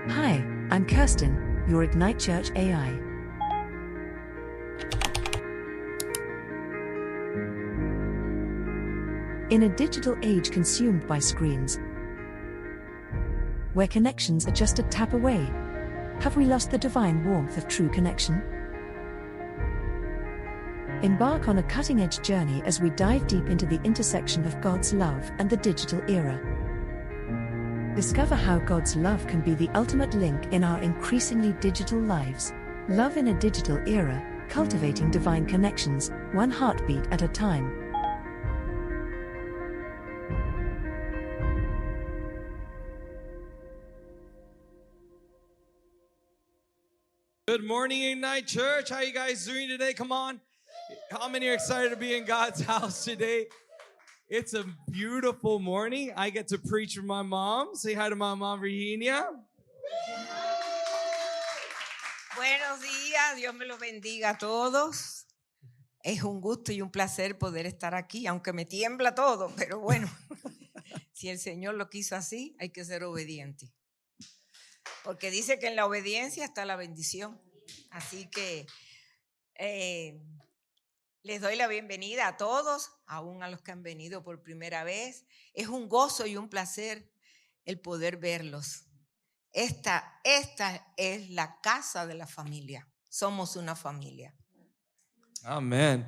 Hi, I'm Kirsten, your Ignite Church AI. In a digital age consumed by screens, where connections are just a tap away, have we lost the divine warmth of true connection? Embark on a cutting-edge journey as we dive deep into the intersection of God's love and the digital era. Discover how God's love can be the ultimate link in our increasingly digital lives. Love in a digital era, cultivating divine connections, one heartbeat at a time. Good morning, Ignite Church. How you guys doing today? Come on. How many are excited to be in God's house today? It's a beautiful morning. I get to preach with my mom. Say hi to my mom, Virginia. Buenos días, Dios me los bendiga a todos. Es un gusto y un placer poder estar aquí, aunque me tiembla todo, pero bueno, si el Señor lo quiso así, hay que ser obediente. Porque dice que en la obediencia está la bendición. Así que les doy la bienvenida a todos, aún a los que han venido por primera vez. Es un gozo y un placer el poder verlos. Esta es la casa de la familia. Somos una familia. Amen.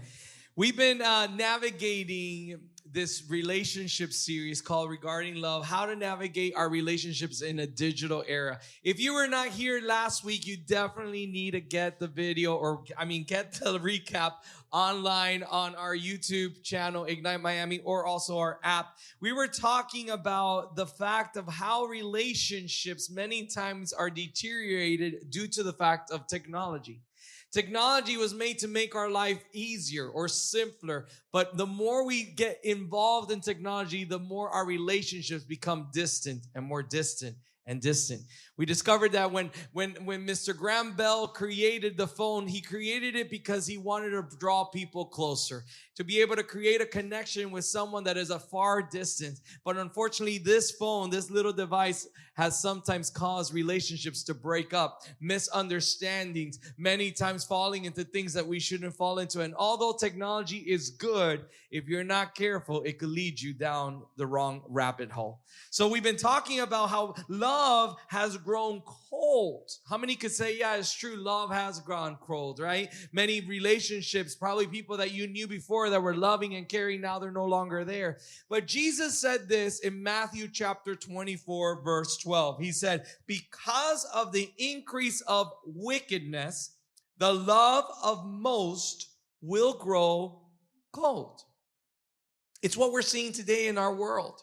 We've been navigating this relationship series called Regarding Love, how to navigate our relationships in a digital era. If you were not here last week, you definitely need to get the video get the recap online on our YouTube channel, Ignite Miami, or also our app. We were talking about the fact of how relationships many times are deteriorated due to the fact of technology. Technology was made to make our life easier or simpler, but the more we get involved in technology, the more our relationships become distant and more distant and distant. We discovered that when Mr. Graham Bell created the phone, he created it because he wanted to draw people closer, to be able to create a connection with someone that is a far distance. But unfortunately, this phone, this little device, has sometimes caused relationships to break up, misunderstandings, many times falling into things that we shouldn't fall into. And although technology is good, if you're not careful, it could lead you down the wrong rabbit hole. So we've been talking about how love has grown cold. How many could say, yeah, it's true, love has grown cold, right? Many relationships, probably people that you knew before that were loving and caring, now they're no longer there. But Jesus said this in Matthew chapter 24, verse 12. He said, because of the increase of wickedness, the love of most will grow cold. It's what we're seeing today in our world.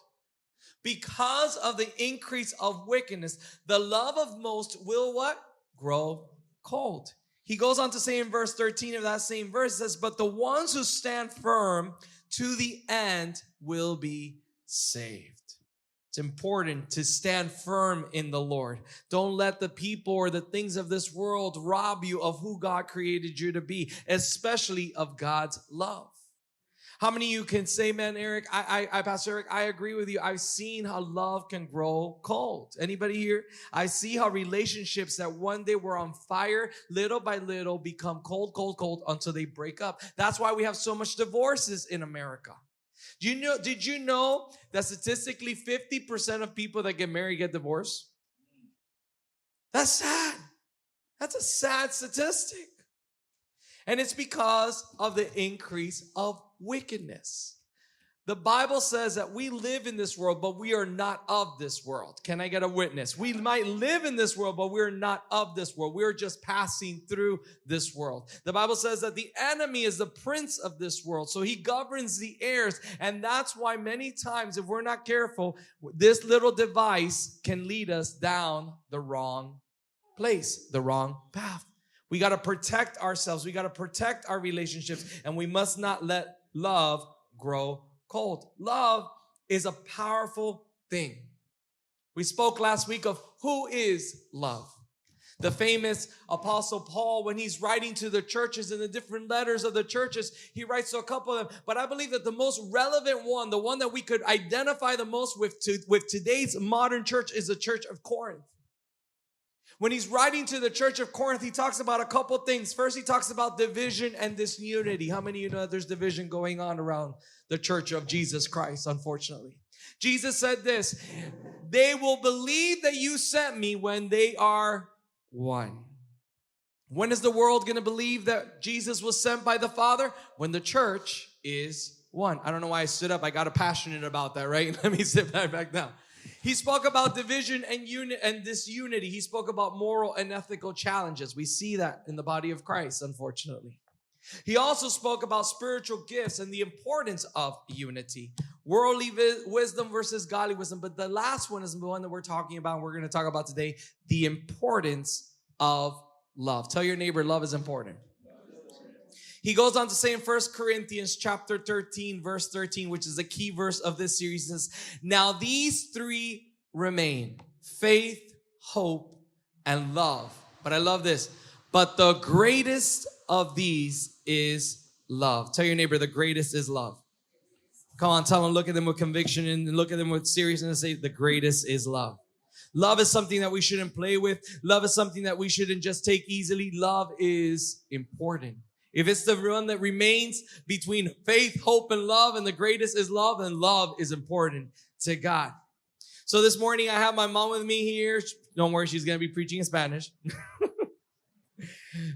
Because of the increase of wickedness, the love of most will what? Grow cold. He goes on to say in verse 13 of that same verse, says, but the ones who stand firm to the end will be saved. It's important to stand firm in the Lord. Don't let the people or the things of this world rob you of who God created you to be, especially of God's love. How many of you can say, man, Eric, Pastor Eric, I agree with you. I've seen how love can grow cold. Anybody here? I see how relationships that one day were on fire, little by little become cold until they break up. That's why we have so much divorces in America. Did you know that statistically 50% of people that get married get divorced? That's sad. That's a sad statistic. And it's because of the increase of wickedness. The Bible says that we live in this world, but we are not of this world. Can I get a witness? We might live in this world, but we're not of this world. We're just passing through this world. The Bible says that the enemy is the prince of this world, so he governs the airs. And that's why many times, if we're not careful, this little device can lead us down the wrong place, the wrong path. We got to protect ourselves. We got to protect our relationships, and we must not let love grow cold. Love is a powerful thing. We spoke last week of who is love. The famous Apostle Paul, when he's writing to the churches in the different letters of the churches, he writes to a couple of them. But I believe that the most relevant one, the one that we could identify the most with today's modern church, is the church of Corinth. When he's writing to the church of Corinth, he talks about a couple things. First, he talks about division and disunity. How many of you know that there's division going on around the church of Jesus Christ, unfortunately? Jesus said this, they will believe that you sent me when they are one. When is the world going to believe that Jesus was sent by the Father? When the church is one. I don't know why I stood up. I got passionate about that, right? Let me sit back down. He spoke about division and disunity. He spoke about moral and ethical challenges. We see that in the body of Christ, unfortunately. He also spoke about spiritual gifts and the importance of unity. Worldly wisdom versus godly wisdom. But the last one is the one that we're talking about, and we're going to talk about today, the importance of love. Tell your neighbor, love is important. He goes on to say in 1 Corinthians chapter 13, verse 13, which is a key verse of this series, says, now these three remain, faith, hope, and love. But I love this. But the greatest of these is love. Tell your neighbor, the greatest is love. Come on, tell them, look at them with conviction and look at them with seriousness and say, the greatest is love. Love is something that we shouldn't play with. Love is something that we shouldn't just take easily. Love is important. If it's the one that remains between faith, hope, and love, and the greatest is love, then love is important to God. So this morning I have my mom with me here. Don't worry, she's going to be preaching in Spanish.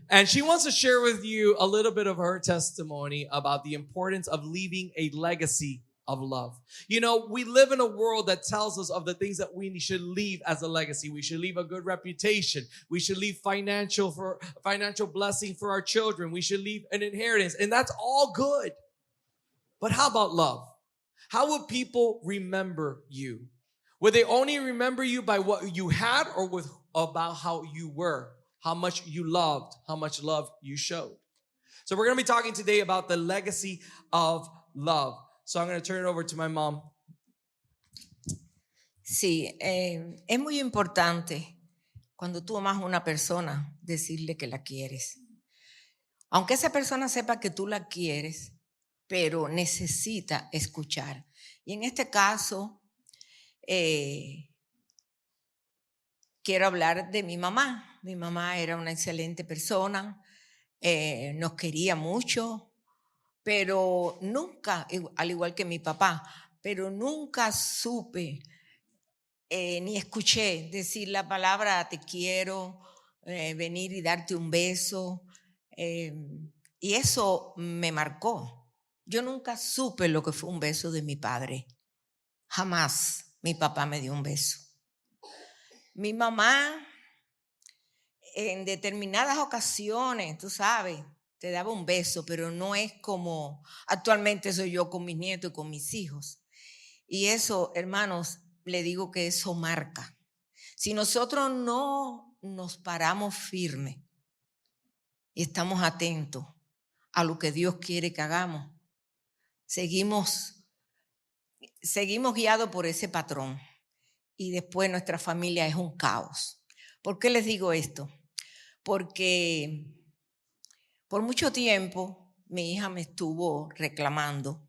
And she wants to share with you a little bit of her testimony about the importance of leaving a legacy of love. You know, we live in a world that tells us of the things that we should leave as a legacy. We should leave a good reputation. We should leave financial blessing for our children. We should leave an inheritance. And that's all good. But how about love? How will people remember you? Will they only remember you by what you had or about how you were? How much you loved, how much love you showed. So we're going to be talking today about the legacy of love. So I'm going to turn it over to my mom. Sí, es muy importante cuando tú amas a una persona decirle que la quieres. Aunque esa persona sepa que tú la quieres, pero necesita escuchar. Y en este caso, quiero hablar de mi mamá. Mi mamá era una excelente persona, nos quería mucho, pero nunca, al igual que mi papá, pero nunca supe ni escuché decir la palabra te quiero, venir y darte un beso, y eso me marcó. Yo nunca supe lo que fue un beso de mi padre. Jamás mi papá me dio un beso. Mi mamá, en determinadas ocasiones, tú sabes, te daba un beso, pero no es como actualmente soy yo con mis nietos y con mis hijos. Y eso, hermanos, le digo que eso marca. Si nosotros no nos paramos firmes y estamos atentos a lo que Dios quiere que hagamos, seguimos guiados por ese patrón y después nuestra familia es un caos. ¿Por qué les digo esto? Porque por mucho tiempo mi hija me estuvo reclamando.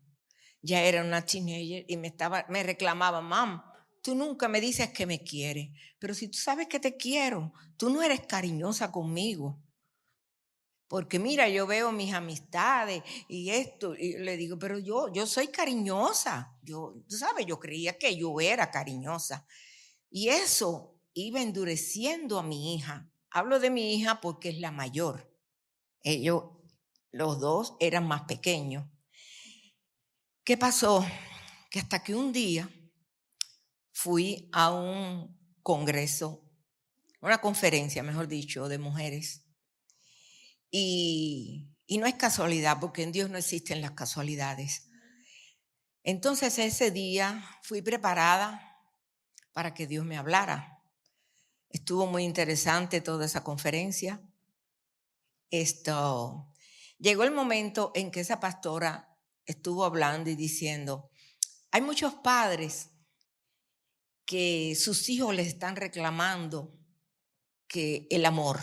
Ya era una teenager y me reclamaba, mam, tú nunca me dices que me quieres, pero si tú sabes que te quiero, tú no eres cariñosa conmigo. Porque mira, yo veo mis amistades y esto, y le digo, pero yo soy cariñosa. Tú sabes, yo creía que yo era cariñosa. Y eso iba endureciendo a mi hija. Hablo de mi hija porque es la mayor. Ellos, los dos, eran más pequeños. ¿Qué pasó? Que hasta que un día fui a un congreso, una conferencia, mejor dicho, de mujeres. Y no es casualidad, porque en Dios no existen las casualidades. Entonces ese día fui preparada para que Dios me hablara. Estuvo muy interesante toda esa conferencia. Llegó el momento en que esa pastora estuvo hablando y diciendo, hay muchos padres que sus hijos les están reclamando que el amor.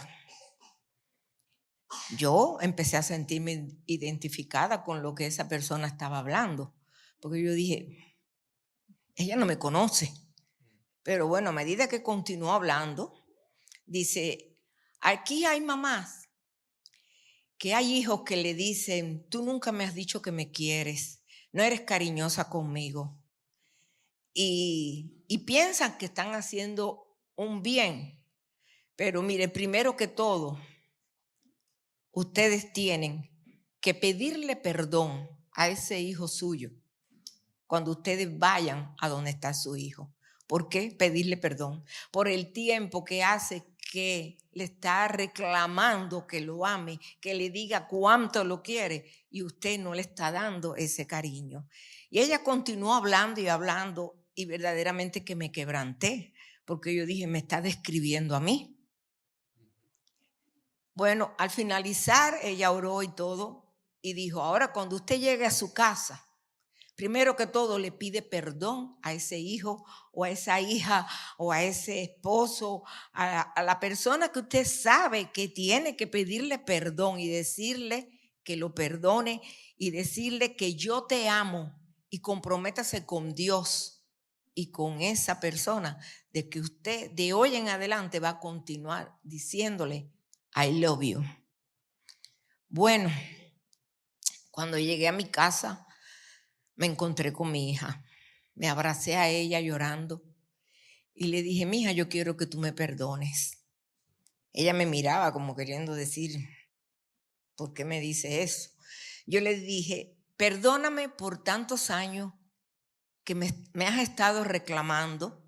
Yo empecé a sentirme identificada con lo que esa persona estaba hablando, porque yo dije, ella no me conoce. Pero bueno, a medida que continuó hablando, Dice, aquí hay mamás que hay hijos que le dicen, tú nunca me has dicho que me quieres, no eres cariñosa conmigo. Y piensan que están haciendo un bien. Pero mire, primero que todo, ustedes tienen que pedirle perdón a ese hijo suyo cuando ustedes vayan a donde está su hijo. ¿Por qué? Pedirle perdón. Por el tiempo que hace que le está reclamando que lo ame, que le diga cuánto lo quiere y usted no le está dando ese cariño. Y ella continuó hablando y hablando y verdaderamente que me quebranté porque yo dije, me está describiendo a mí. Bueno, al finalizar ella oró y todo y dijo, ahora cuando usted llegue a su casa, primero que todo le pide perdón a ese hijo o a esa hija o a ese esposo, a la persona que usted sabe que tiene que pedirle perdón y decirle que lo perdone y decirle que yo te amo y comprométase con Dios y con esa persona de que usted de hoy en adelante va a continuar diciéndole I love you. Bueno, cuando llegué a mi casa, me encontré con mi hija, me abracé a ella llorando y le dije, mija, yo quiero que tú me perdones. Ella me miraba como queriendo decir, ¿por qué me dice eso? Yo le dije, perdóname por tantos años que me has estado reclamando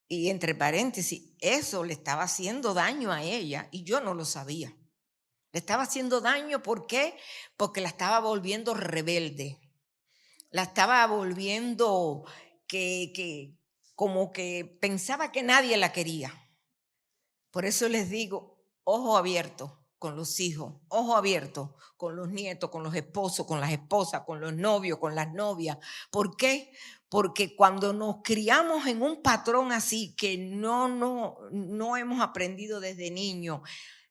y entre paréntesis, eso le estaba haciendo daño a ella y yo no lo sabía. Le estaba haciendo daño, ¿por qué? Porque la estaba volviendo rebelde. La estaba volviendo como que pensaba que nadie la quería. Por eso les digo, ojo abierto con los hijos, ojo abierto con los nietos, con los esposos, con las esposas, con los novios, con las novias. ¿Por qué? Porque cuando nos criamos en un patrón así que no hemos aprendido desde niños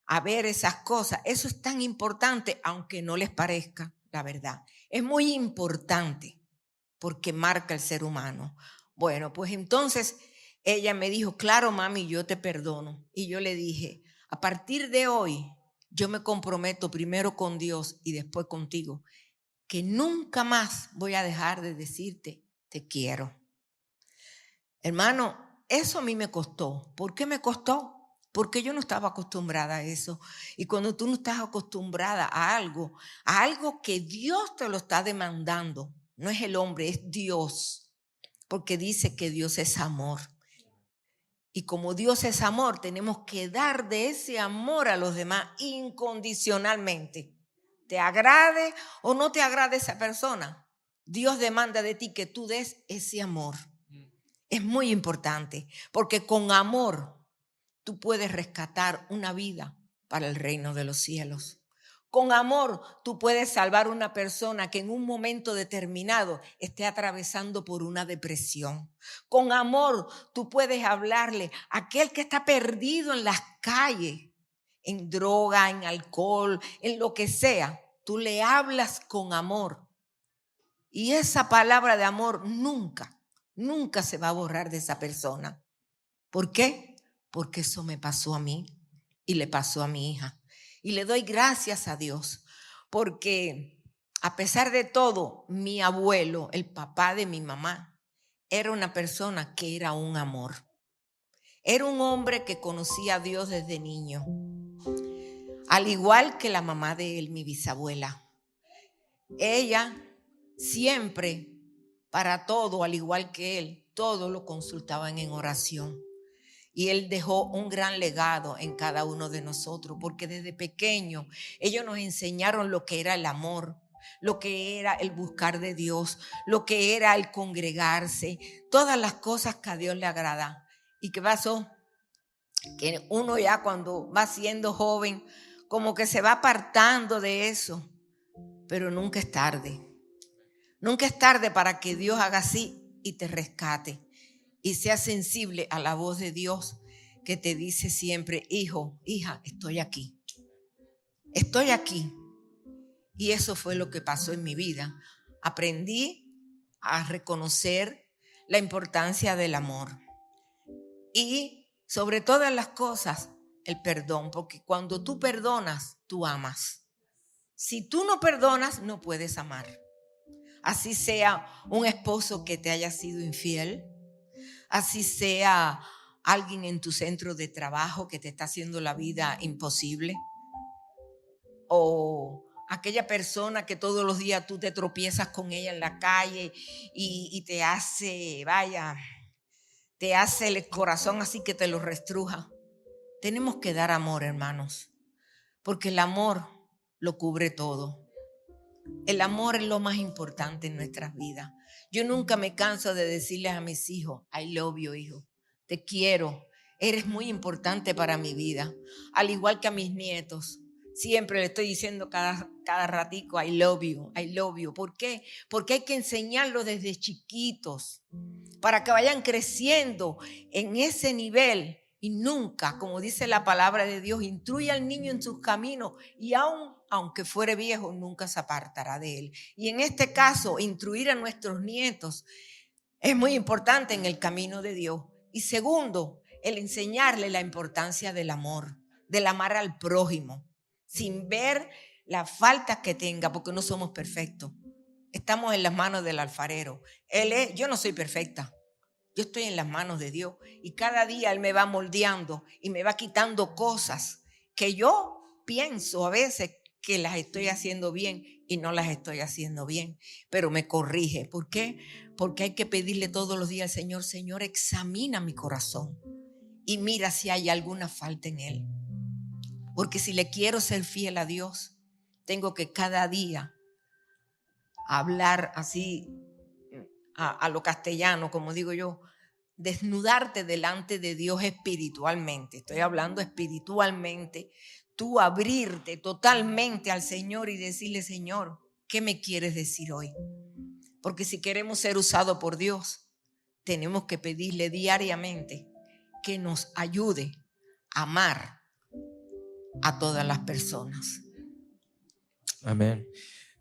a ver esas cosas, eso es tan importante, aunque no les parezca, la verdad. Es muy importante porque marca el ser humano. Bueno, pues entonces ella me dijo, claro, mami, yo te perdono. Y yo le dije, a partir de hoy, yo me comprometo primero con Dios y después contigo, que nunca más voy a dejar de decirte, te quiero. Hermano, eso a mí me costó. ¿Por qué me costó? Porque yo no estaba acostumbrada a eso. Y cuando tú no estás acostumbrada a algo que Dios te lo está demandando, no es el hombre, es Dios. Porque dice que Dios es amor. Y como Dios es amor, tenemos que dar de ese amor a los demás incondicionalmente. Te agrade o no te agrade esa persona, Dios demanda de ti que tú des ese amor. Es muy importante, porque con amor tú puedes rescatar una vida para el reino de los cielos. Con amor tú puedes salvar a una persona que en un momento determinado esté atravesando por una depresión. Con amor tú puedes hablarle a aquel que está perdido en las calles, en droga, en alcohol, en lo que sea. Tú le hablas con amor. Y esa palabra de amor nunca se va a borrar de esa persona. ¿Por qué? Porque eso me pasó a mí y le pasó a mi hija. Y le doy gracias a Dios porque a pesar de todo, mi abuelo, el papá de mi mamá, era una persona que era un amor. Era un hombre que conocía a Dios desde niño. Al igual que la mamá de él, mi bisabuela. Ella siempre, para todo, al igual que él, todo lo consultaban en oración. Y él dejó un gran legado en cada uno de nosotros, porque desde pequeño ellos nos enseñaron lo que era el amor, lo que era el buscar de Dios, lo que era el congregarse, todas las cosas que a Dios le agrada. ¿Y qué pasó? Que uno ya cuando va siendo joven, como que se va apartando de eso, pero nunca es tarde. Nunca es tarde para que Dios haga así y te rescate. Y sea sensible a la voz de Dios que te dice siempre, hijo, hija, estoy aquí. Estoy aquí. Y eso fue lo que pasó en mi vida. Aprendí a reconocer la importancia del amor. Y Sobre todas las cosas, el perdón, porque cuando tú perdonas, tú amas. Si tú no perdonas, no puedes amar. Así sea un esposo que te haya sido infiel, así sea alguien en tu centro de trabajo que te está haciendo la vida imposible, o aquella persona que todos los días tú te tropiezas con ella en la calle y te hace, te hace el corazón así que te lo restruja. Tenemos que dar amor, hermanos, porque el amor lo cubre todo. El amor es lo más importante en nuestras vidas. Yo nunca me canso de decirles a mis hijos, I love you, hijo. Te quiero. Eres muy importante para mi vida. Al igual que a mis nietos. Siempre le estoy diciendo cada ratico, I love you, I love you. ¿Por qué? Porque hay que enseñarlo desde chiquitos para que vayan creciendo en ese nivel. Y nunca, como dice la palabra de Dios, instruye al niño en sus caminos y aunque fuere viejo, nunca se apartará de él. Y en este caso, instruir a nuestros nietos es muy importante en el camino de Dios. Y segundo, el enseñarle la importancia del amor, del amar al prójimo, sin ver las faltas que tenga, porque no somos perfectos. Estamos en las manos del alfarero. Yo no soy perfecta. Yo estoy en las manos de Dios y cada día Él me va moldeando y me va quitando cosas que yo pienso a veces que las estoy haciendo bien y no las estoy haciendo bien, pero me corrige. ¿Por qué? Porque hay que pedirle todos los días al Señor, Señor, examina mi corazón y mira si hay alguna falta en él. Porque si le quiero ser fiel a Dios, tengo que cada día hablar así a lo castellano, como digo yo, desnudarte delante de Dios espiritualmente. Estoy hablando espiritualmente. Tú abrirte totalmente al Señor y decirle, Señor, ¿qué me quieres decir hoy? Porque si queremos ser usados por Dios, tenemos que pedirle diariamente que nos ayude a amar a todas las personas. Amén.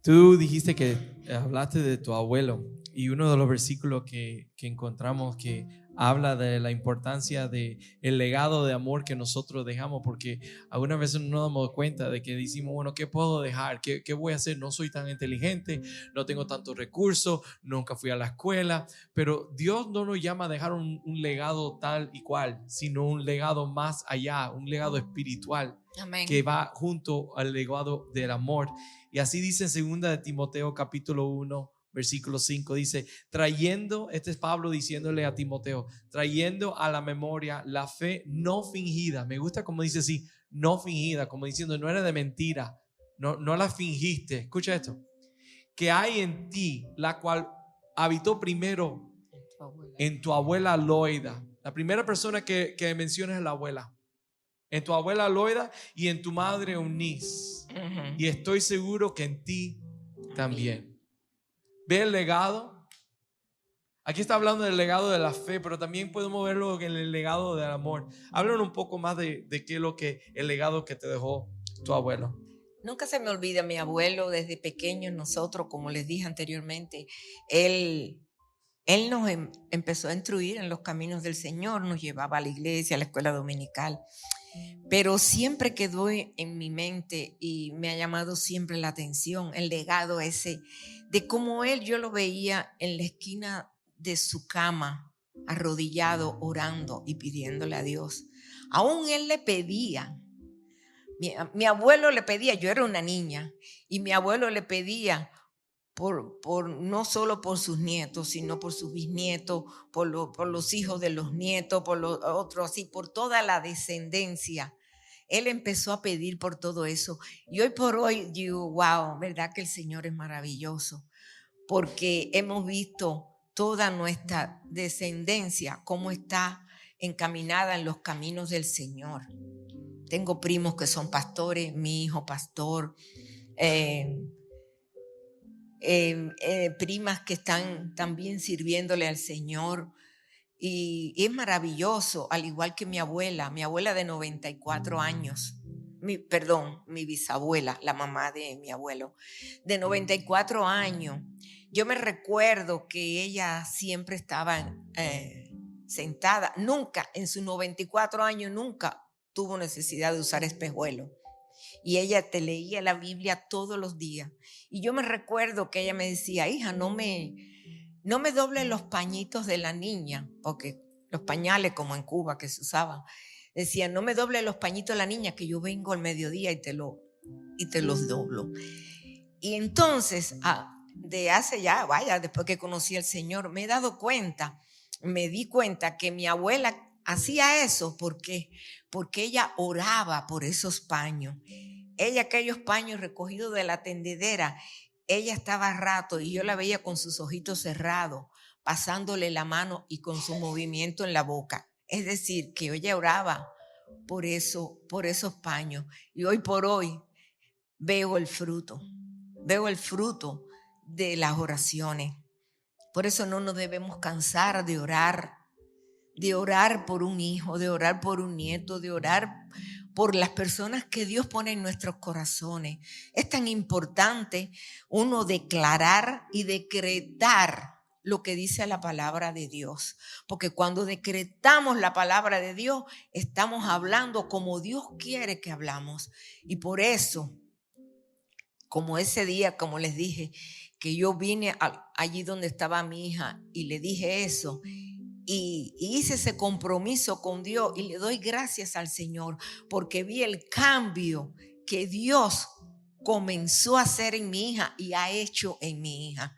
Tú dijiste que hablaste de tu abuelo y uno de los versículos que encontramos que habla de la importancia de el legado de amor que nosotros dejamos, porque algunas veces no nos damos cuenta de que decimos, bueno, ¿qué puedo dejar? ¿Qué voy a hacer? No soy tan inteligente, no tengo tantos recursos, nunca fui a la escuela, pero Dios no nos llama a dejar un legado tal y cual, sino un legado más allá, un legado espiritual. Amén. Que va junto al legado del amor. Y así dice en 2 de Timoteo capítulo 1 versículo 5, dice, trayendo, este es Pablo diciéndole a Timoteo, trayendo a la memoria la fe no fingida. Me gusta como dice así, no fingida, como diciendo, no era de mentira, no la fingiste. Escucha esto, que hay en ti, la cual habitó primero en tu abuela Loida. La primera persona que menciona es la abuela. En tu abuela Loida y en tu madre Eunice. Uh-huh. Y estoy seguro que en ti también. ¿Ve el legado? Aquí está hablando del legado de la fe, pero también podemos verlo en el legado del amor. Háblanos un poco más de qué es lo que el legado que te dejó tu abuelo. Nunca se me olvida mi abuelo. Desde pequeños nosotros, como les dije anteriormente, él nos empezó a instruir en los caminos del Señor, nos llevaba a la iglesia, a la escuela dominical, pero siempre quedó en mi mente y me ha llamado siempre la atención el legado ese de cómo yo lo veía en la esquina de su cama, arrodillado, orando y pidiéndole a Dios. Aún él le pedía, mi abuelo le pedía, yo era una niña, y mi abuelo le pedía no solo por sus nietos, sino por sus bisnietos, por los hijos de los nietos, por los otros, así, por toda la descendencia. Él empezó a pedir por todo eso. Y hoy por hoy digo, wow, verdad que el Señor es maravilloso, porque hemos visto toda nuestra descendencia, cómo está encaminada en los caminos del Señor. Tengo primos que son pastores, mi hijo pastor, primas que están también sirviéndole al Señor, y es maravilloso, al igual que mi abuela de 94 años, mi bisabuela, la mamá de mi abuelo, de 94 años. Yo me recuerdo que ella siempre estaba sentada, nunca, en sus 94 años, nunca tuvo necesidad de usar espejuelo. Y ella te leía la Biblia todos los días. Y yo me recuerdo que ella me decía, hija, no me doble los pañitos de la niña, porque los pañales como en Cuba que se usaban, decía, no me doble los pañitos de la niña, que yo vengo al mediodía y te los doblo. Y entonces, de hace ya, después que conocí al Señor, me di cuenta que mi abuela hacía eso. ¿Por qué? Porque ella oraba por esos paños. Aquellos paños recogidos de la tendedera, ella estaba a rato y yo la veía con sus ojitos cerrados, pasándole la mano y con su movimiento en la boca. Es decir, que ella oraba por esos paños. Y hoy por hoy veo el fruto de las oraciones. Por eso no nos debemos cansar de orar por un hijo, de orar por un nieto, de orar por las personas que Dios pone en nuestros corazones. Es tan importante uno declarar y decretar lo que dice la palabra de Dios, porque cuando decretamos la palabra de Dios, estamos hablando como Dios quiere que hablamos. Y por eso, como ese día, como les dije, que yo vine allí donde estaba mi hija y le dije eso, y hice ese compromiso con Dios, y le doy gracias al Señor porque vi el cambio que Dios comenzó a hacer en mi hija y ha hecho en mi hija.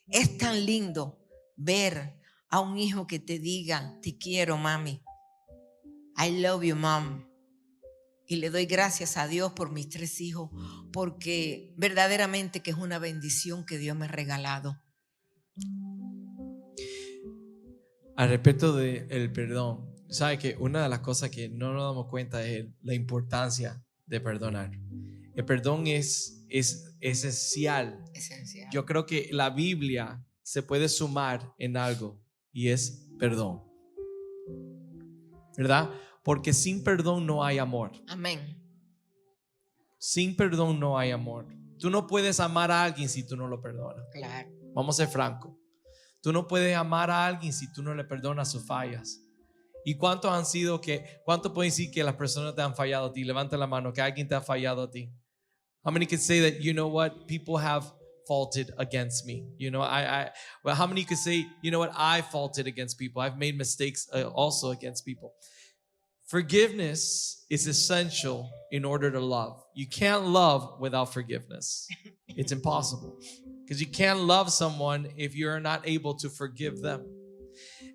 Es tan lindo ver a un hijo que te diga, te quiero, mami. I love you, mom. Y le doy gracias a Dios por mis 3 hijos, porque verdaderamente que es una bendición que Dios me ha regalado. Al respecto del perdón, sabe que una de las cosas que no nos damos cuenta es la importancia de perdonar. El perdón es esencial. Yo creo que la Biblia se puede sumar en algo y es perdón, ¿verdad? Porque sin perdón no hay amor. Amén. Sin perdón no hay amor. Tú no puedes amar a alguien si tú no lo perdonas. Claro. Vamos a ser francos. Tú no puedes amar a alguien si tú no le perdonas sus fallas. ¿Y cuántos pueden decir que las personas te han fallado a ti? Levanta la mano, que alguien te ha fallado a ti. How many can say that, you know what, people have faulted against me? You know, well, how many could say, you know what, I faulted against people. I've made mistakes also against people. Forgiveness is essential in order to love. You can't love without forgiveness. It's impossible. Because you can't love someone if you're not able to forgive them.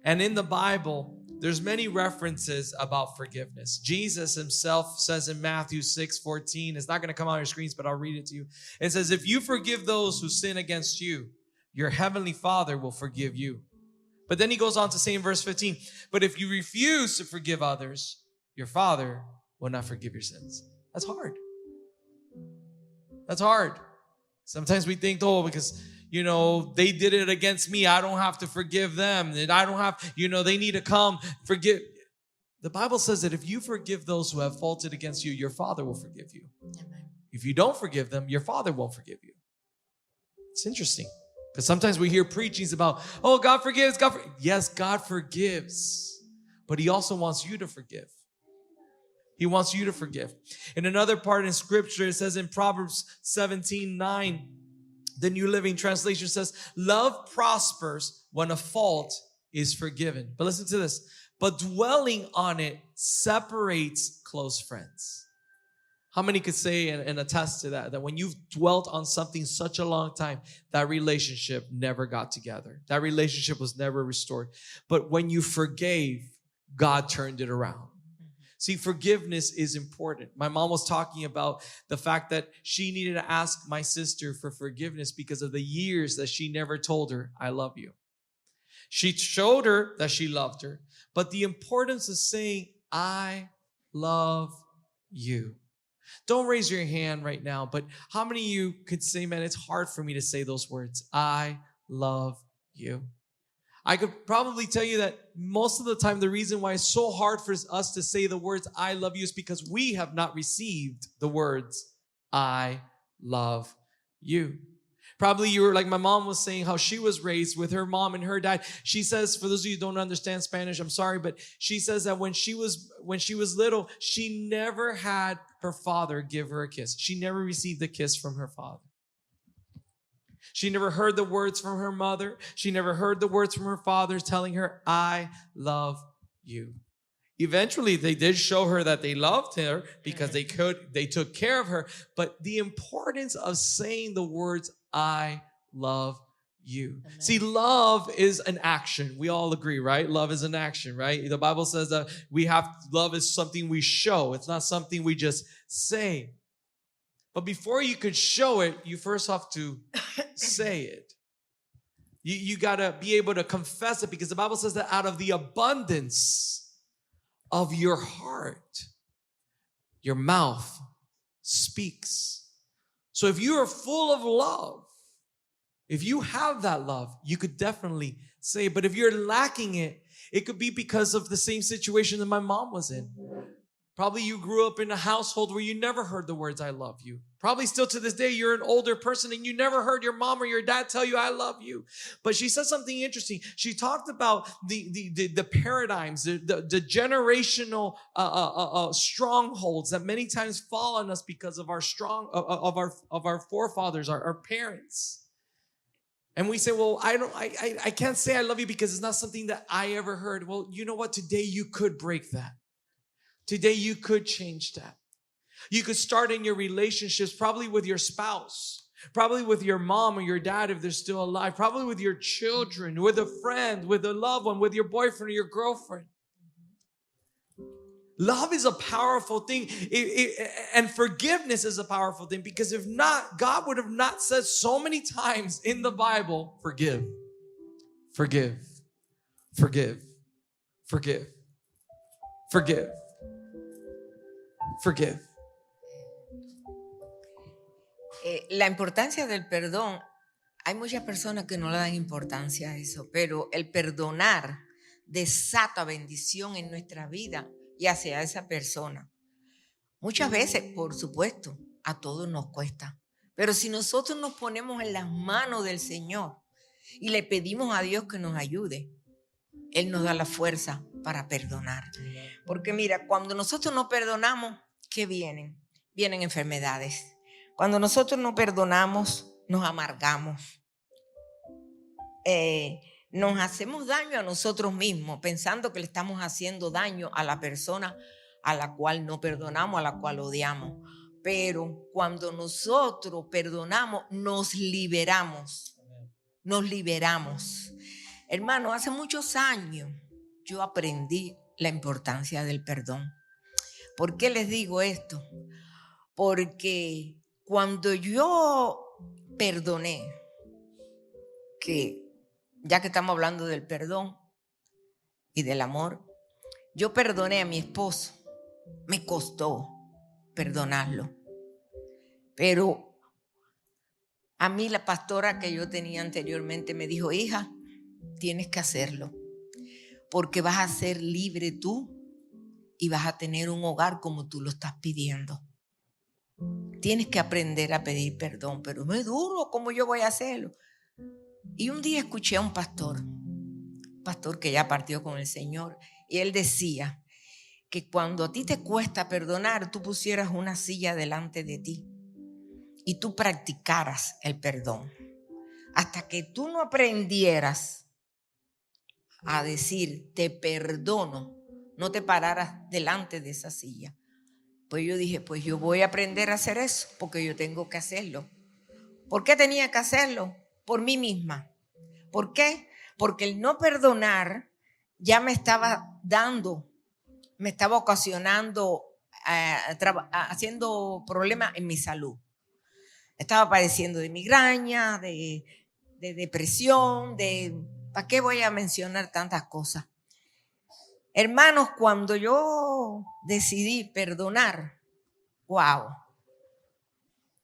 And in the Bible, there's many references about forgiveness. Jesus himself says in Matthew 6:14, it's not going to come out on your screens, but I'll read it to you. It says, if you forgive those who sin against you, your heavenly Father will forgive you. But then he goes on to say in verse 15, but if you refuse to forgive others, your Father will not forgive your sins. That's hard. That's hard. Sometimes we think, because, they did it against me, I don't have to forgive them. And I don't have, they need to come forgive. The Bible says that if you forgive those who have faulted against you, your Father will forgive you. Amen. If you don't forgive them, your Father won't forgive you. It's interesting. Because sometimes we hear preachings about, God forgives, Yes, God forgives. But he also wants you to forgive. He wants you to forgive. In another part in scripture, it says in Proverbs 17:9, the New Living Translation says, love prospers when a fault is forgiven. But listen to this. But dwelling on it separates close friends. How many could say and attest to that when you've dwelt on something such a long time, that relationship never got together. That relationship was never restored. But when you forgave, God turned it around. See, forgiveness is important. My mom was talking about the fact that she needed to ask my sister for forgiveness because of the years that she never told her, I love you. She showed her that she loved her, but the importance of saying, I love you. Don't raise your hand right now, but how many of you could say, man, it's hard for me to say those words, I love you. I could probably tell you that most of the time, the reason why it's so hard for us to say the words, I love you, is because we have not received the words, I love you. Probably you were like my mom was saying how she was raised with her mom and her dad. She says, for those of you who don't understand Spanish, I'm sorry, but she says that when she was little, she never had her father give her a kiss. She never received a kiss from her father. She never heard the words from her mother. She never heard the words from her father telling her, I love you. Eventually, they did show her that they loved her because they took care of her. But the importance of saying the words, I love you. Amen. See, love is an action. We all agree, right? Love is an action, right? The Bible says that love is something we show. It's not something we just say. But before you could show it, you first have to say it. You got to be able to confess it, because the Bible says that out of the abundance of your heart, your mouth speaks. So if you are full of love, if you have that love, you could definitely say it. But if you're lacking it, it could be because of the same situation that my mom was in. Probably you grew up in a household where you never heard the words, I love you. Probably still to this day, you're an older person and you never heard your mom or your dad tell you, I love you. But she said something interesting. She talked about the paradigms, the generational strongholds that many times fall on us because of our forefathers, our parents. And we say, well, I can't say I love you because it's not something that I ever heard. Well, you know what? Today you could break that. Today you could change that. You could start in your relationships, probably with your spouse, probably with your mom or your dad if they're still alive, probably with your children, with a friend, with a loved one, with your boyfriend or your girlfriend. Love is a powerful thing, and forgiveness is a powerful thing, because if not, God would have not said so many times in the Bible, forgive, forgive, forgive, forgive, forgive, forgive. La importancia del perdón, hay muchas personas que no le dan importancia a eso, pero el perdonar desata bendición en nuestra vida y hacia esa persona. Muchas veces, por supuesto, a todos nos cuesta, pero si nosotros nos ponemos en las manos del Señor y le pedimos a Dios que nos ayude, Él nos da la fuerza para perdonar. Porque mira, cuando nosotros no perdonamos, ¿qué vienen? Vienen enfermedades. Cuando nosotros no perdonamos, nos amargamos. Nos hacemos daño a nosotros mismos, pensando que le estamos haciendo daño a la persona a la cual no perdonamos, a la cual odiamos. Pero cuando nosotros perdonamos, nos liberamos. Nos liberamos. Hermano, hace muchos años yo aprendí la importancia del perdón. ¿Por qué les digo esto? Porque cuando yo perdoné, que ya que estamos hablando del perdón y del amor, yo perdoné a mi esposo. Me costó perdonarlo. Pero a mí la pastora que yo tenía anteriormente me dijo, hija, tienes que hacerlo, porque vas a ser libre tú y vas a tener un hogar como tú lo estás pidiendo. Tienes que aprender a pedir perdón, pero no es duro, ¿cómo yo voy a hacerlo? Y un día escuché a un pastor que ya partió con el Señor, y él decía que cuando a ti te cuesta perdonar, tú pusieras una silla delante de ti y tú practicaras el perdón. Hasta que tú no aprendieras a decir, te perdono, no te pararas delante de esa silla. Pues yo dije, pues yo voy a aprender a hacer eso, porque yo tengo que hacerlo. ¿Por qué tenía que hacerlo? Por mí misma. ¿Por qué? Porque el no perdonar ya me estaba ocasionando, haciendo problemas en mi salud. Estaba padeciendo de migraña, de depresión, ¿para qué voy a mencionar tantas cosas? Hermanos, cuando yo decidí perdonar, wow,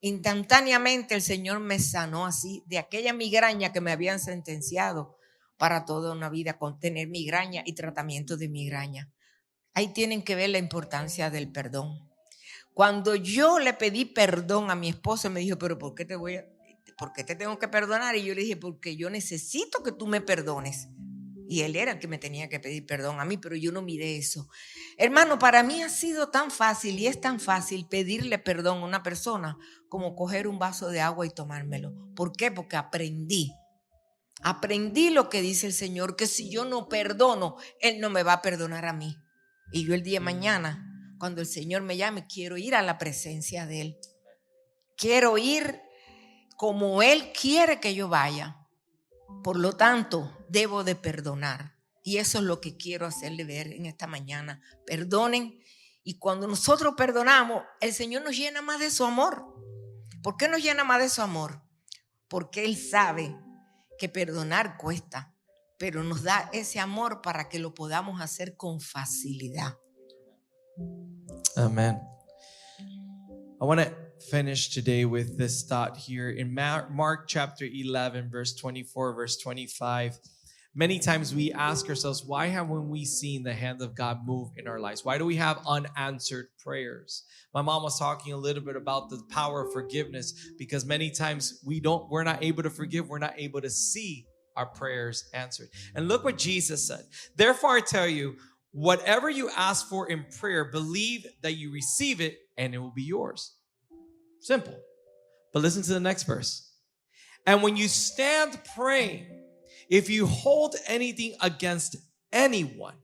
instantáneamente el Señor me sanó así de aquella migraña que me habían sentenciado para toda una vida con tener migraña y tratamiento de migraña. Ahí tienen que ver la importancia del perdón. Cuando yo le pedí perdón a mi esposo, me dijo, pero ¿por qué te voy ¿por qué te tengo que perdonar? Y yo le dije, porque yo necesito que tú me perdones. Y él era el que me tenía que pedir perdón a mí, pero yo no miré eso. Hermano, para mí ha sido tan fácil y es tan fácil pedirle perdón a una persona como coger un vaso de agua y tomármelo. ¿Por qué? Porque aprendí lo que dice el Señor, que si yo no perdono, Él no me va a perdonar a mí. Y yo el día de mañana, cuando el Señor me llame, quiero ir a la presencia de Él. Quiero ir como Él quiere que yo vaya. Por lo tanto, debo de perdonar. Y eso es lo que quiero hacerle ver en esta mañana. Perdonen. Y cuando nosotros perdonamos, el Señor nos llena más de su amor. ¿Por qué nos llena más de su amor? Porque Él sabe que perdonar cuesta, pero nos da ese amor para que lo podamos hacer con facilidad. Amen. I want to finish today with this thought here in Mark chapter 11, verse 24, verse 25. Many times we ask ourselves, why haven't we seen the hand of God move in our lives? Why do we have unanswered prayers? My mom was talking a little bit about the power of forgiveness, because many times we're not able to forgive. We're not able to see our prayers answered. And look what Jesus said. Therefore, I tell you, whatever you ask for in prayer, believe that you receive it and it will be yours. Simple. But listen to the next verse. And when you stand praying, if you hold anything against anyone,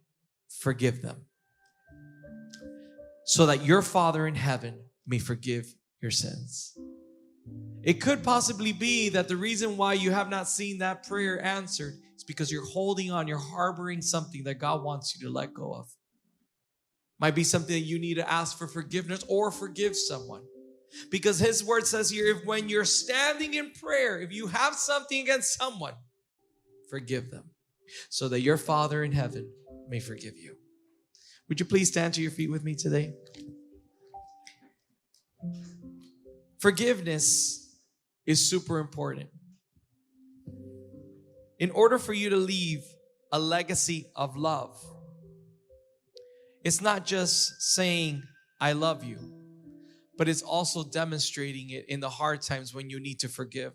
forgive them, so that your Father in heaven may forgive your sins. It could possibly be that the reason why you have not seen that prayer answered is because you're holding on, you're harboring something that God wants you to let go of. Might be something that you need to ask for forgiveness or forgive someone. Because His word says here, if when you're standing in prayer, if you have something against someone, forgive them, so that your Father in heaven may forgive you. Would you please stand to your feet with me today? Forgiveness is super important. In order for you to leave a legacy of love, it's not just saying, I love you, but it's also demonstrating it in the hard times when you need to forgive.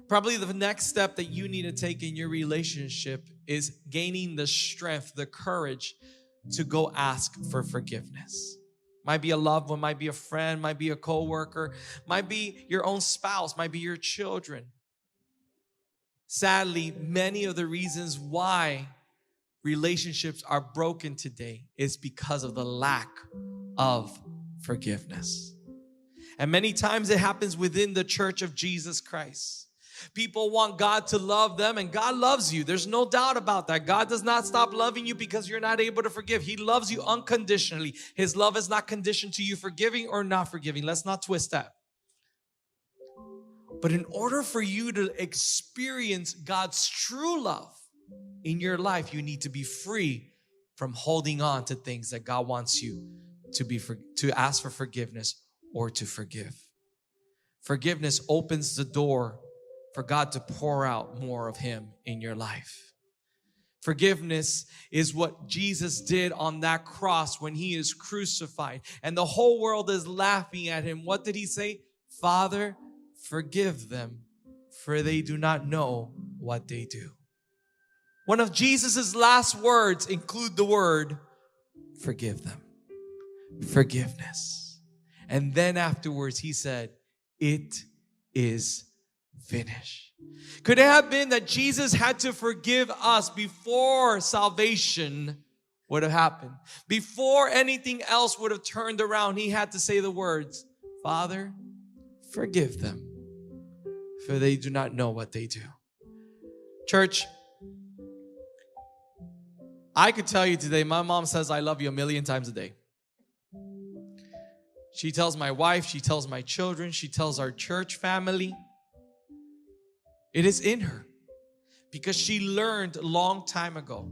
Probably the next step that you need to take in your relationship is gaining the strength, the courage to go ask for forgiveness. Might be a loved one, might be a friend, might be a coworker, might be your own spouse, might be your children. Sadly, many of the reasons why relationships are broken today is because of the lack of forgiveness. And many times it happens within the church of Jesus Christ. People want God to love them, and God loves you. There's no doubt about that. God does not stop loving you because you're not able to forgive. He loves you unconditionally. His love is not conditioned to you forgiving or not forgiving. Let's not twist that. But in order for you to experience God's true love in your life, you need to be free from holding on to things that God wants you to ask for forgiveness or to forgive. Forgiveness opens the door for God to pour out more of Him in your life. Forgiveness is what Jesus did on that cross when He is crucified, and the whole world is laughing at Him. What did He say? Father, forgive them, for they do not know what they do. One of Jesus's last words include the word, forgive them. Forgiveness. And then afterwards He said, it is finished. Could it have been that Jesus had to forgive us before salvation would have happened? Before anything else would have turned around, He had to say the words, Father, forgive them, for they do not know what they do. Church, I could tell you today, my mom says I love you 1,000,000 times a day. She tells my wife, she tells my children, she tells our church family. It is in her because she learned a long time ago.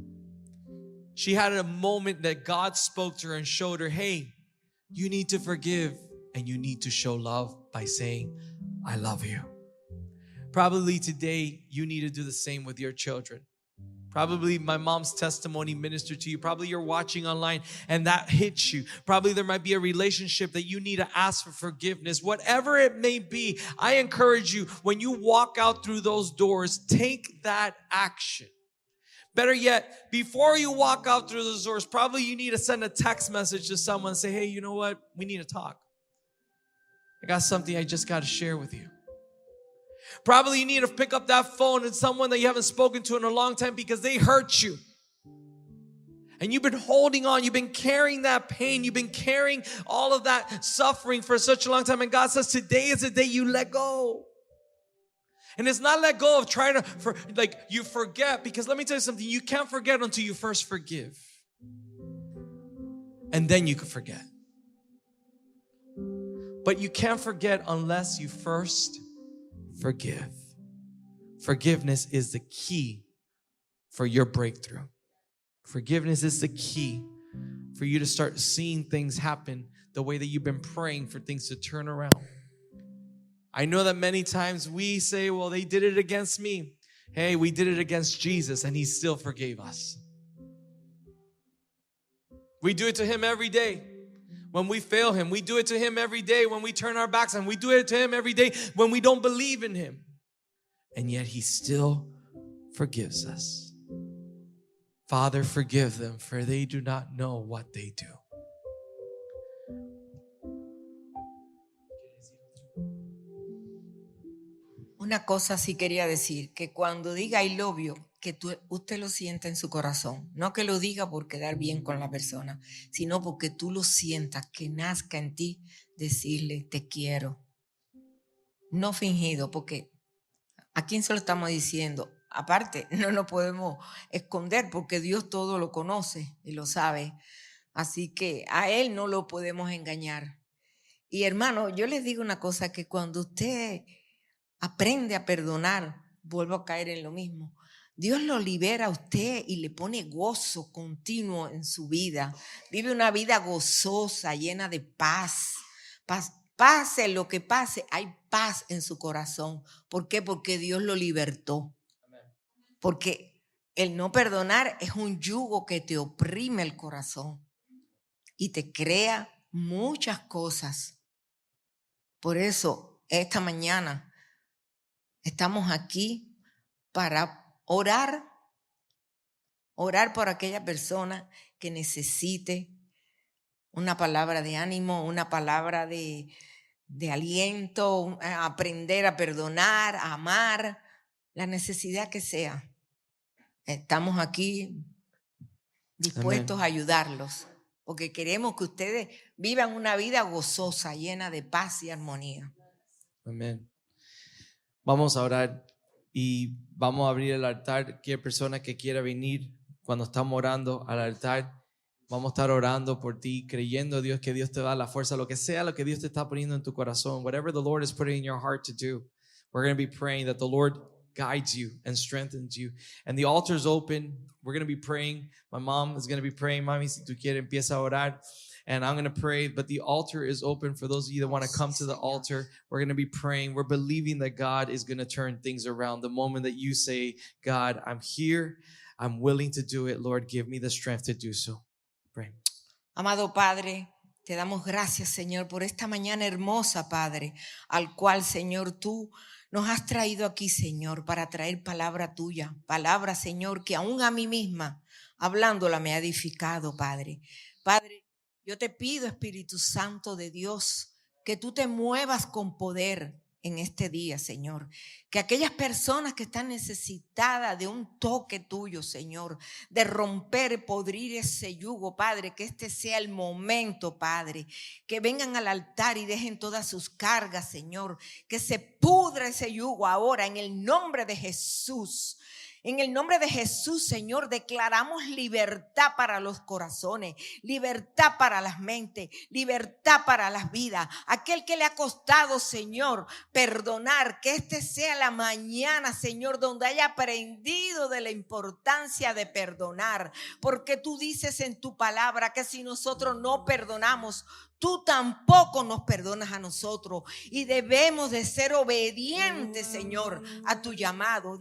She had a moment that God spoke to her and showed her, hey, you need to forgive and you need to show love by saying, I love you. Probably today you need to do the same with your children. Probably my mom's testimony ministered to you. Probably you're watching online and that hits you. Probably there might be a relationship that you need to ask for forgiveness. Whatever it may be, I encourage you, when you walk out through those doors, take that action. Better yet, before you walk out through those doors, probably you need to send a text message to someone and say, hey, you know what? We need to talk. I got something I just got to share with you. Probably you need to pick up that phone and someone that you haven't spoken to in a long time because they hurt you. And you've been holding on. You've been carrying that pain. You've been carrying all of that suffering for such a long time. And God says, today is the day you let go. And it's not let go of trying to, you forget. Because let me tell you something. You can't forget until you first forgive. And then you can forget. But you can't forget unless you first forgive. Forgiveness is the key for your breakthrough. Forgiveness is the key for you to start seeing things happen the way that you've been praying for things to turn around. I know that many times we say, well, they did it against me. Hey, we did it against Jesus and He still forgave us. We do it to Him every day. When we fail Him, we do it to Him every day. When we turn our backs, and we do it to Him every day when we don't believe in Him. And yet He still forgives us. Father, forgive them, for they do not know what they do. Una cosa sí quería decir, que cuando diga I love you, que usted lo sienta en su corazón. No que lo diga por quedar bien con la persona, sino porque tú lo sientas, que nazca en ti decirle te quiero. No fingido, porque ¿a quién se lo estamos diciendo? Aparte, no nos podemos esconder porque Dios todo lo conoce y lo sabe. Así que a Él no lo podemos engañar. Y hermano, yo les digo una cosa, que cuando usted aprende a perdonar, vuelvo a caer en lo mismo. Dios lo libera a usted y le pone gozo continuo en su vida. Vive una vida gozosa, llena de paz. Pase lo que pase, hay paz en su corazón. ¿Por qué? Porque Dios lo libertó. Porque el no perdonar es un yugo que te oprime el corazón y te crea muchas cosas. Por eso, esta mañana estamos aquí para orar por aquella persona que necesite una palabra de ánimo, una palabra de aliento, aprender a perdonar, a amar, la necesidad que sea. Estamos aquí dispuestos a ayudarlos, porque queremos que ustedes vivan una vida gozosa, llena de paz y armonía. Amén. Vamos a orar y vamos a abrir el altar. Cualquier persona que quiera venir cuando estamos orando al altar, vamos a estar orando por ti, creyendo, Dios, que Dios te da la fuerza, lo que sea, lo que Dios te está poniendo en tu corazón, whatever the Lord is putting in your heart to do. We're going to be praying that the Lord guides you and strengthens you. And the altar is open. We're going to be praying. My mom is going to be praying. Mami, si tú quieres, empieza a orar. And I'm going to pray, but the altar is open for those of you that want to come to the altar. We're going to be praying. We're believing that God is going to turn things around. The moment that you say, God, I'm here. I'm willing to do it. Lord, give me the strength to do so. Pray. Amado Padre, te damos gracias, Señor, por esta mañana hermosa, Padre, al cual, Señor, tú nos has traído aquí, Señor, para traer palabra tuya. Palabra, Señor, que aún a mí misma, hablándola, me ha edificado, Padre. Padre, yo te pido, Espíritu Santo de Dios, que tú te muevas con poder en este día, Señor. Que aquellas personas que están necesitadas de un toque tuyo, Señor, de romper, podrir ese yugo, Padre, que este sea el momento, Padre. Que vengan al altar y dejen todas sus cargas, Señor. Que se pudra ese yugo ahora en el nombre de Jesús. En el nombre de Jesús, Señor, declaramos libertad para los corazones, libertad para las mentes, libertad para las vidas. Aquel que le ha costado, Señor, perdonar, que este sea la mañana, Señor, donde haya aprendido de la importancia de perdonar. Porque tú dices en tu palabra que si nosotros no perdonamos, tú tú tampoco nos perdonas a nosotros. Y debemos de ser obedientes, Señor, a tu llamado.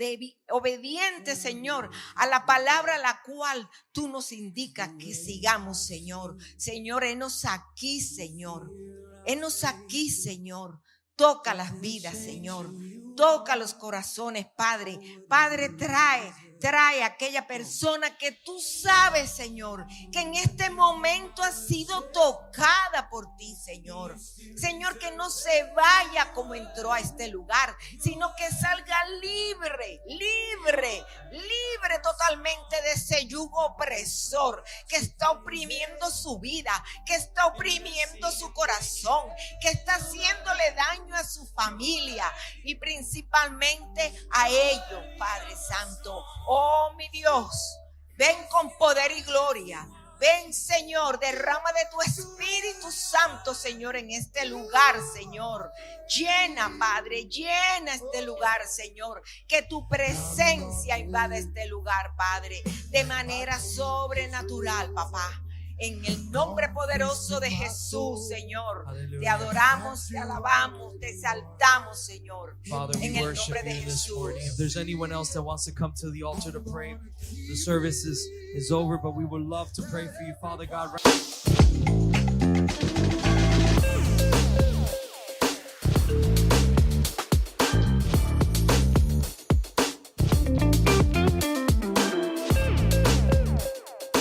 Obedientes, Señor, a la palabra a la cual tú nos indicas que sigamos, Señor. Señor, henos aquí, Señor. Henos aquí, Señor. Toca las vidas, Señor. Toca los corazones, Padre. Padre, trae a aquella persona que tú sabes, Señor, que en este momento ha sido tocada por ti, Señor. Señor, que no se vaya como entró a este lugar, sino que salga libre totalmente de ese yugo opresor que está oprimiendo su vida, que está oprimiendo su corazón, que está haciéndole daño a su familia y principalmente a ellos, Padre Santo. Oh, mi Dios, ven con poder y gloria. Ven, Señor, derrama de tu Espíritu Santo, Señor, en este lugar, Señor. Llena, Padre, llena este lugar, Señor. Que tu presencia invada este lugar, Padre, de manera sobrenatural, papá. En el nombre poderoso de Jesús, Señor, te adoramos, te alabamos, te exaltamos, Señor. Father, we En el worship nombre de you this morning. If Jesús. there's anyone else that wants to come to the altar to pray, the service is over, but we would love to pray for you, Father God.